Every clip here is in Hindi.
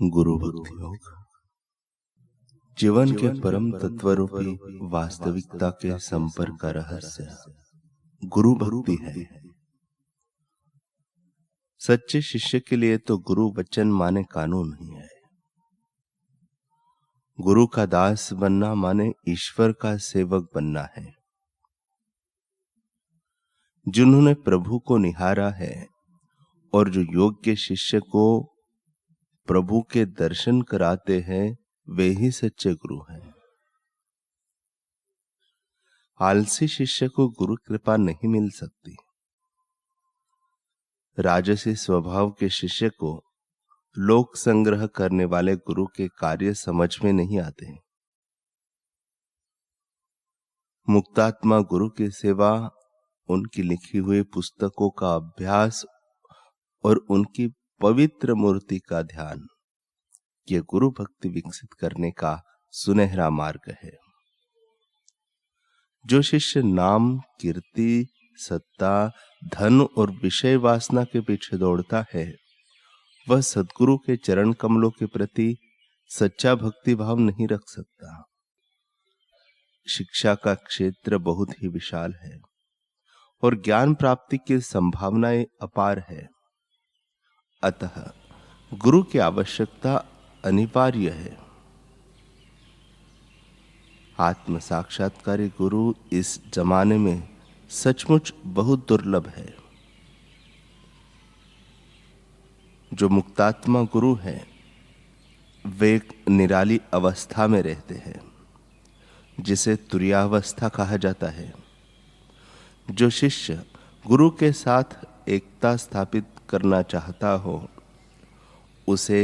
गुरु भक्ति योग जीवन के परम तत्व रूपी वास्तविकता के संपर्क का रहस्य गुरु भक्ति है। सच्चे शिष्य के लिए तो गुरु वचन माने कानून ही है। गुरु का दास बनना माने ईश्वर का सेवक बनना है। जिन्होंने प्रभु को निहारा है और जो योग्य शिष्य को प्रभु के दर्शन कराते हैं वे ही सच्चे गुरु हैं। आलसी शिष्य को गुरु कृपा नहीं मिल सकती। राजसी स्वभाव के शिष्य को लोक संग्रह करने वाले गुरु के कार्य समझ में नहीं आते। मुक्तात्मा गुरु की सेवा, उनकी लिखी हुई पुस्तकों का अभ्यास और उनकी पवित्र मूर्ति का ध्यान, ये गुरु भक्ति विकसित करने का सुनहरा मार्ग है। जो शिष्य नाम, कीर्ति, सत्ता, धन और विषय वासना के पीछे दौड़ता है, वह सद्गुरु के चरण कमलों के प्रति सच्चा भक्ति भाव नहीं रख सकता। शिक्षा का क्षेत्र बहुत ही विशाल है और ज्ञान प्राप्ति की संभावनाएं अपार है। अतः गुरु की आवश्यकता अनिवार्य है। आत्म साक्षात्कारी गुरु इस जमाने में सचमुच बहुत दुर्लभ है। जो मुक्तात्मा गुरु हैं वे एक निराली अवस्था में रहते हैं जिसे तुरीयावस्था कहा जाता है। जो शिष्य गुरु के साथ एकता स्थापित करना चाहता हो उसे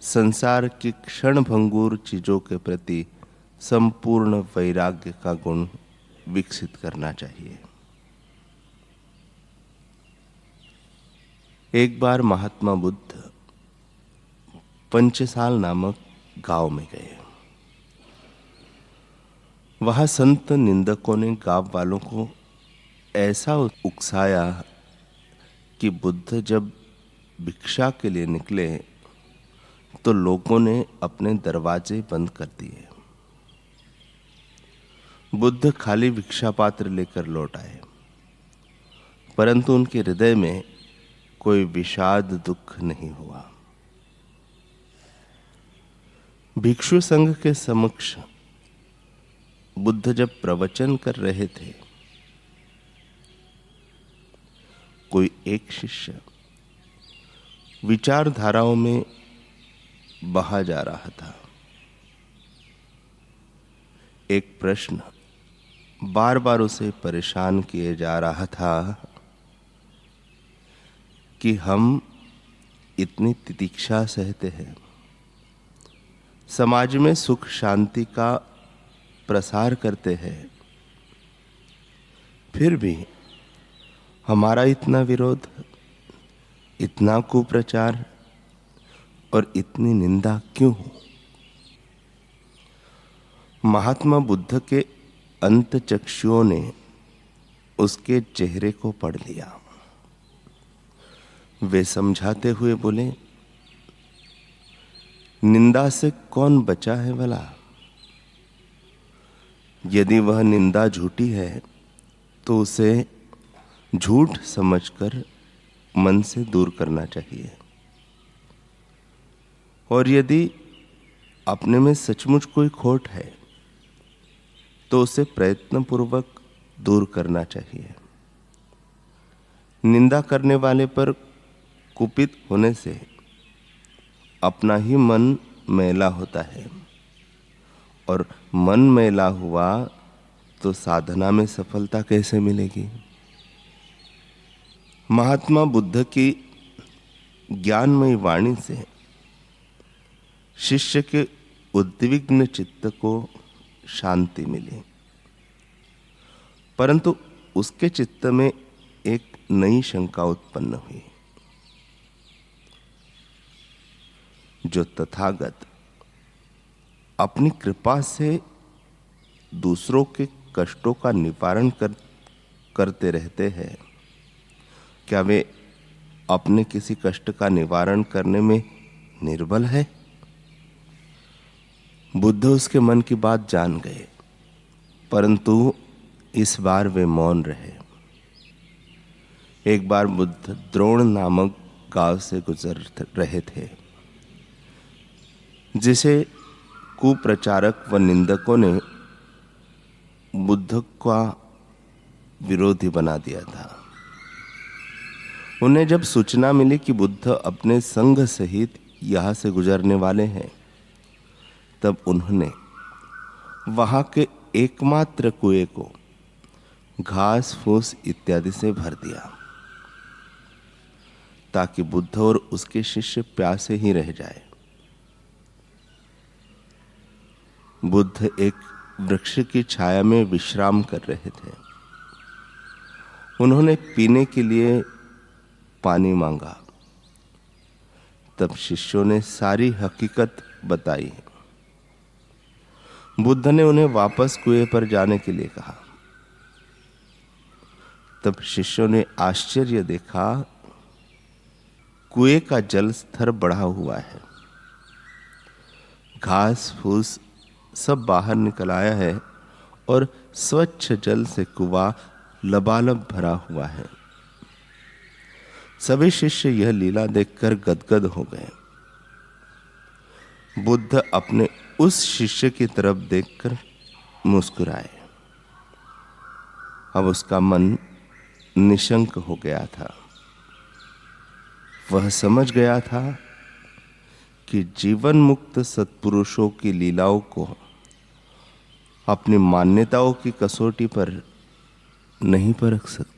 संसार की क्षणभंगुर चीजों के प्रति संपूर्ण वैराग्य का गुण विकसित करना चाहिए। एक बार महात्मा बुद्ध पंचसाल नामक गांव में गए। वहां संत निंदकों ने गांव वालों को ऐसा उकसाया कि बुद्ध जब भिक्षा के लिए निकले तो लोगों ने अपने दरवाजे बंद कर दिए। बुद्ध खाली भिक्षा पात्र लेकर लौट आए, परंतु उनके हृदय में कोई विषाद दुख नहीं हुआ। भिक्षु संघ के समक्ष बुद्ध जब प्रवचन कर रहे थे, कोई एक शिष्य विचारधाराओं में बहा जा रहा था। एक प्रश्न बार बार उसे परेशान किए जा रहा था कि हम इतनी तितिक्षा सहते हैं, समाज में सुख शांति का प्रसार करते हैं, फिर भी हमारा इतना विरोध, इतना कुप्रचार और इतनी निंदा क्यों हो? महात्मा बुद्ध के अंतचक्षुओं ने उसके चेहरे को पढ़ लिया। वे समझाते हुए बोले, निंदा से कौन बचा है भला? यदि वह निंदा झूठी है तो उसे झूठ समझकर मन से दूर करना चाहिए, और यदि अपने में सचमुच कोई खोट है तो उसे प्रयत्नपूर्वक दूर करना चाहिए। निंदा करने वाले पर कुपित होने से अपना ही मन मैला होता है, और मन मैला हुआ तो साधना में सफलता कैसे मिलेगी? महात्मा बुद्ध की ज्ञानमयी वाणी से शिष्य के उद्विग्न चित्त को शांति मिली, परंतु उसके चित्त में एक नई शंका उत्पन्न हुई। जो तथागत अपनी कृपा से दूसरों के कष्टों का निवारण करते रहते हैं, क्या वे अपने किसी कष्ट का निवारण करने में निर्बल है? बुद्ध उसके मन की बात जान गए, परंतु इस बार वे मौन रहे। एक बार बुद्ध द्रोण नामक गांव से गुजर रहे थे, जिसे कुप्रचारक व निंदकों ने बुद्ध का विरोधी बना दिया था। उन्हें जब सूचना मिली कि बुद्ध अपने संघ सहित यहाँ से गुजरने वाले हैं, तब उन्होंने वहां के एकमात्र कुएं को घास फूस इत्यादि से भर दिया, ताकि बुद्ध और उसके शिष्य प्यासे ही रह जाए। बुद्ध एक वृक्ष की छाया में विश्राम कर रहे थे। उन्होंने पीने के लिए पानी मांगा। तब शिष्यों ने सारी हकीकत बताई। बुद्ध ने उन्हें वापस कुएं पर जाने के लिए कहा। तब शिष्यों ने आश्चर्य देखा, कुएं का जल स्तर बढ़ा हुआ है, घास फूस सब बाहर निकल आया है और स्वच्छ जल से कुआं लबालब भरा हुआ है। सभी शिष्य यह लीला देखकर गदगद हो गए। बुद्ध अपने उस शिष्य की तरफ देखकर मुस्कुराए। अब उसका मन निशंक हो गया था। वह समझ गया था कि जीवन मुक्त सत्पुरुषों की लीलाओं को अपनी मान्यताओं की कसौटी पर नहीं परख सकते।